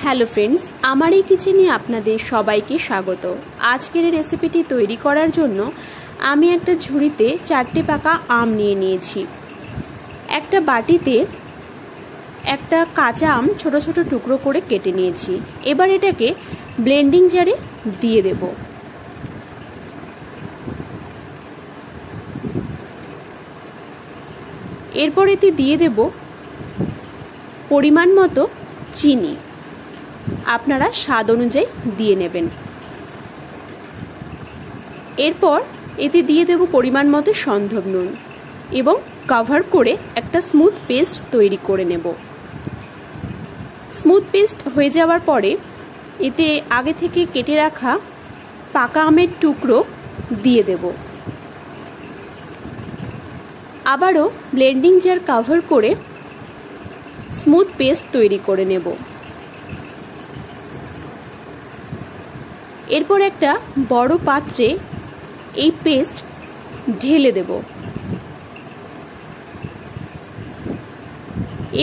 Hello friends, আমার এই কিচেনে আপনাদের সবাইকে স্বাগত। আজকের এই রেসিপিটি তৈরি করার জন্য আমি একটা ঝুড়িতে 4টে পাকা আম নিয়ে নিয়েছি। একটা বাটিতে একটা কাঁচা আম ছোট ছোট টুকরো করে কেটে নিয়েছি। এবার এটাকে ব্লেন্ডিং জারে দিয়ে দেব। এরপর এতে দিয়ে দেব পরিমাণ মতো চিনি, আপনারা স্বাদ অনুযায়ী দিয়ে নেবেন। এরপর এতে দিয়ে দেব পরিমাণ মতো সন্দব নুন এবং কভার করে একটা স্মুথ পেস্ট তৈরি করে নেব। স্মুথ পেস্ট হয়ে যাওয়ার পরে এতে আগে থেকে কেটে রাখা পাকা আমের টুকরো দিয়ে দেব। আবারও ব্লেন্ডিং জার কভার করে স্মুথ পেস্ট তৈরি করে নেব। এরপর একটা বড় পাত্রে এই পেস্ট ঢেলে দেব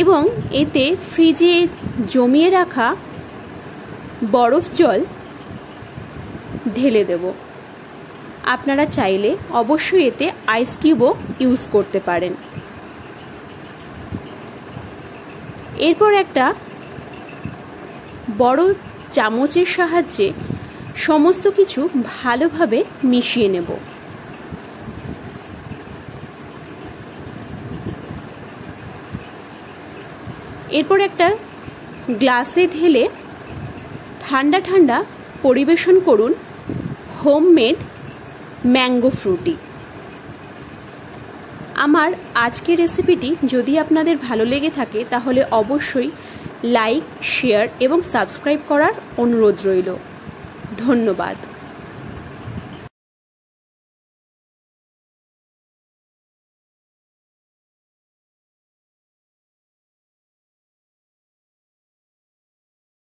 এবং এতে ফ্রিজে জমিয়ে রাখা বরফ জল ঢেলে দেব। আপনারা চাইলে অবশ্যই এতে আইস কিউবও ইউজ করতে পারেন। এরপর একটা বড় চামচের সাহায্যে সমস্ত কিছু ভালোভাবে মিশিয়ে নেব। এরপর একটা গ্লাসে ঢেলে ঠান্ডা ঠান্ডা পরিবেশন করুন হোমমেড ম্যাঙ্গো ফ্রুটি। আমার আজকের রেসিপিটি যদি আপনাদের ভালো লেগে থাকে তাহলে অবশ্যই লাইক, শেয়ার এবং সাবস্ক্রাইব করার অনুরোধ রইল। ধন্যবাদ।